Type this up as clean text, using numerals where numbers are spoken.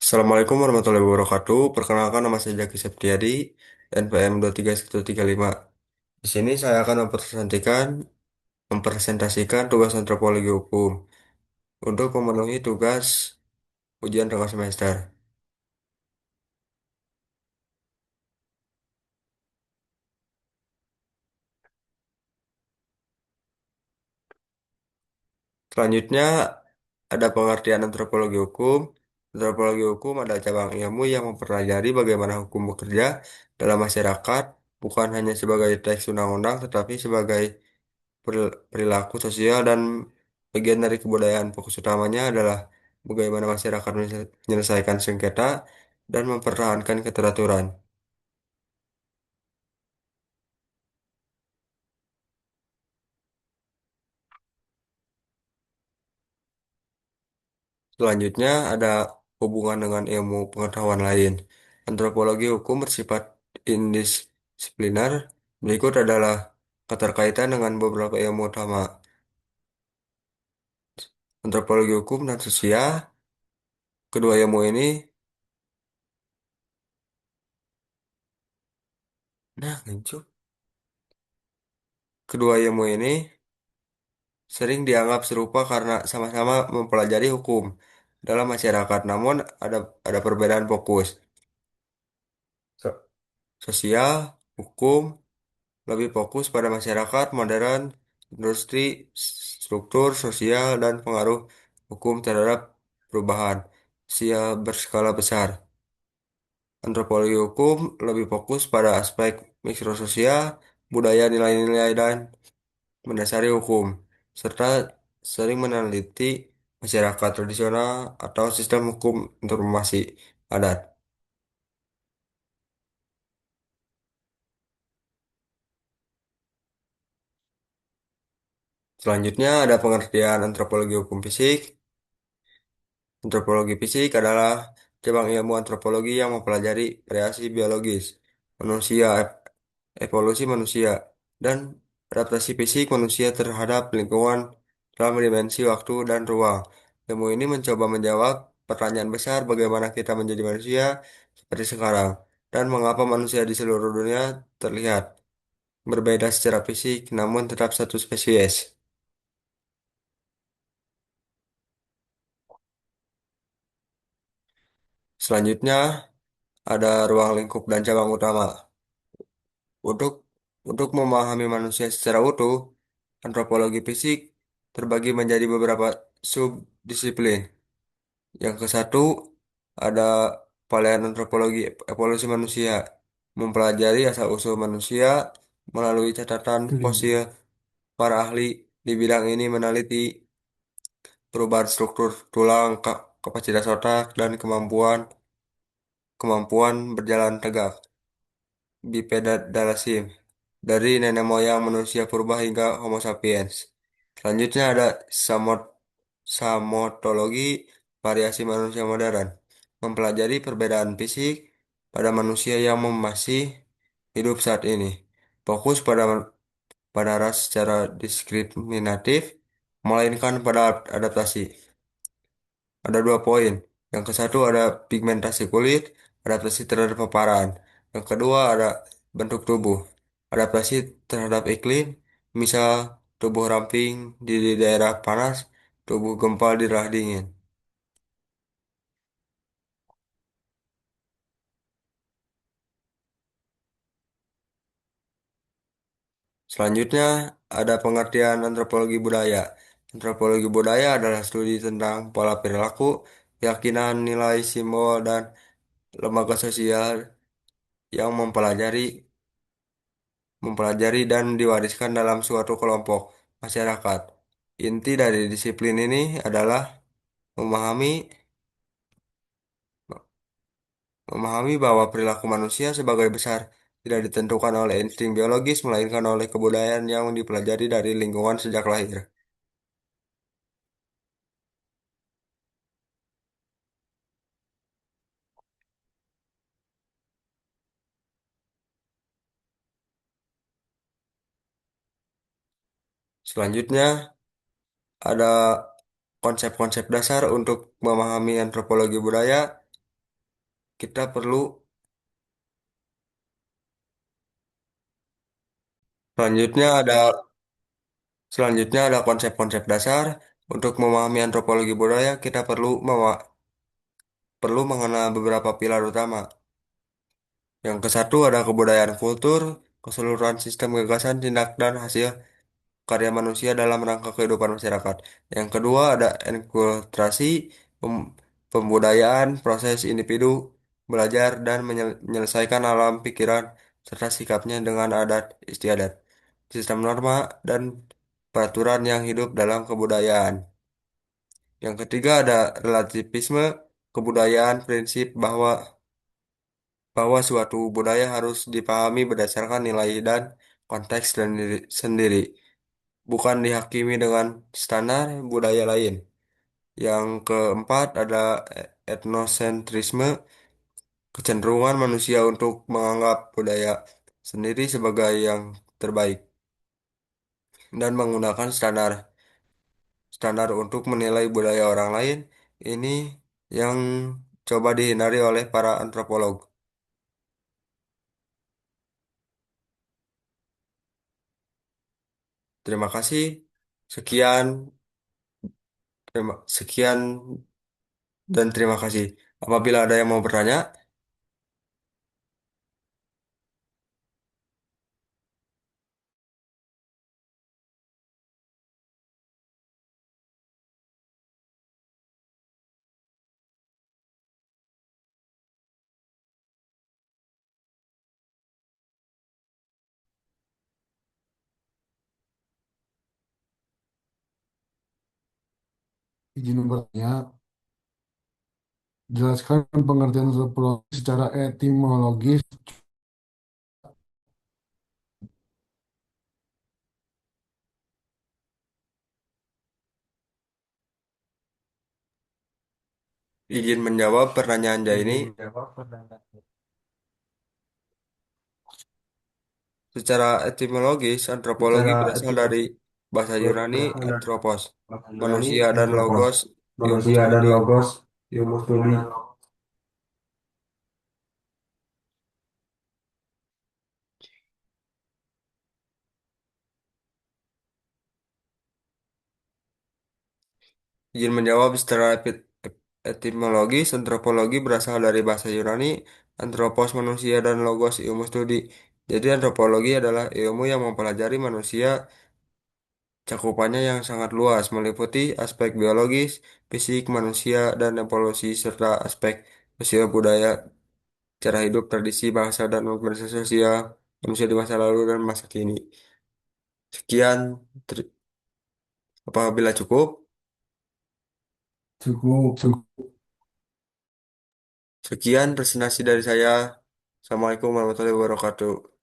Assalamualaikum warahmatullahi wabarakatuh. Perkenalkan nama saya Jaki Septiadi, NPM 231135. Di sini saya akan mempresentasikan tugas antropologi hukum untuk memenuhi tugas ujian tengah semester. Selanjutnya ada pengertian antropologi hukum. Antropologi hukum adalah cabang ilmu yang mempelajari bagaimana hukum bekerja dalam masyarakat, bukan hanya sebagai teks undang-undang, tetapi sebagai perilaku sosial dan bagian dari kebudayaan. Fokus utamanya adalah bagaimana masyarakat menyelesaikan sengketa dan mempertahankan keteraturan. Selanjutnya ada hubungan dengan ilmu pengetahuan lain. Antropologi hukum bersifat indisipliner. Berikut adalah keterkaitan dengan beberapa ilmu utama. Antropologi hukum dan sosial. Kedua ilmu ini, nah, ngencuk. Kedua ilmu ini sering dianggap serupa karena sama-sama mempelajari hukum dalam masyarakat, namun ada perbedaan fokus. So- Sosial, hukum lebih fokus pada masyarakat modern, industri, struktur sosial, dan pengaruh hukum terhadap perubahan sosial berskala besar. Antropologi hukum lebih fokus pada aspek mikrososial, budaya, nilai-nilai, dan mendasari hukum, serta sering meneliti masyarakat tradisional atau sistem hukum informasi adat. Selanjutnya ada pengertian antropologi hukum fisik. Antropologi fisik adalah cabang ilmu antropologi yang mempelajari variasi biologis, manusia, evolusi manusia, dan adaptasi fisik manusia terhadap lingkungan dalam dimensi waktu dan ruang. Ilmu ini mencoba menjawab pertanyaan besar bagaimana kita menjadi manusia seperti sekarang, dan mengapa manusia di seluruh dunia terlihat berbeda secara fisik namun tetap satu spesies. Selanjutnya ada ruang lingkup dan cabang utama. Untuk memahami manusia secara utuh, antropologi fisik terbagi menjadi beberapa subdisiplin. Yang ke satu ada paleoantropologi evolusi manusia, mempelajari asal-usul manusia melalui catatan fosil. Para ahli di bidang ini meneliti perubahan struktur tulang, kapasitas otak, dan kemampuan kemampuan berjalan tegak. Bipedalasim, dari nenek moyang manusia purba hingga Homo sapiens. Selanjutnya ada samotologi, variasi manusia modern, mempelajari perbedaan fisik pada manusia yang masih hidup saat ini. Fokus pada ras secara diskriminatif, melainkan pada adaptasi. Ada dua poin. Yang ke satu ada pigmentasi kulit, adaptasi terhadap paparan. Yang kedua ada bentuk tubuh, adaptasi terhadap iklim, misal tubuh ramping di daerah panas, tubuh gempal di daerah dingin. Selanjutnya ada pengertian antropologi budaya. Antropologi budaya adalah studi tentang pola perilaku, keyakinan, nilai, simbol, dan lembaga sosial yang mempelajari dan diwariskan dalam suatu kelompok masyarakat. Inti dari disiplin ini adalah memahami memahami bahwa perilaku manusia sebagai besar tidak ditentukan oleh insting biologis, melainkan oleh kebudayaan yang dipelajari dari lingkungan sejak lahir. Selanjutnya, ada konsep-konsep dasar untuk memahami antropologi budaya. kita perlu selanjutnya ada selanjutnya ada konsep-konsep dasar. Untuk memahami antropologi budaya, kita perlu mengenal beberapa pilar utama. Yang ke satu ada kebudayaan kultur, keseluruhan sistem gagasan, tindak, dan hasil karya manusia dalam rangka kehidupan masyarakat. Yang kedua ada enkulturasi, pem- pembudayaan, proses individu belajar dan menyelesaikan alam pikiran serta sikapnya dengan adat istiadat, sistem norma dan peraturan yang hidup dalam kebudayaan. Yang ketiga ada relativisme kebudayaan, prinsip bahwa suatu budaya harus dipahami berdasarkan nilai dan konteks dan sendiri, bukan dihakimi dengan standar budaya lain. Yang keempat ada etnosentrisme, kecenderungan manusia untuk menganggap budaya sendiri sebagai yang terbaik dan menggunakan standar standar untuk menilai budaya orang lain. Ini yang coba dihindari oleh para antropolog. Terima kasih. Sekian, sekian dan terima kasih. Apabila ada yang mau bertanya, Izin bertanya, jelaskan pengertian antropologi secara etimologis. izin menjawab pertanyaan Jaini. Izin menjawab pertanyaan. Secara etimologis, antropologi Secara berasal dari etimologis bahasa Yunani berasal dari anthropos, bahasa Yunani manusia dan anthropos, logos, ilmu manusia dan studi. logos, ilmu studi. Izin menjawab secara etimologis, antropologi berasal dari bahasa Yunani anthropos, manusia dan logos, ilmu studi. Jadi antropologi adalah ilmu yang mempelajari manusia. Cakupannya yang sangat luas, meliputi aspek biologis, fisik, manusia, dan evolusi, serta aspek sosial budaya, cara hidup, tradisi, bahasa, dan organisasi sosial manusia di masa lalu dan masa kini. Sekian, apabila cukup, Cukup, cukup. sekian presentasi dari saya. Assalamualaikum warahmatullahi wabarakatuh.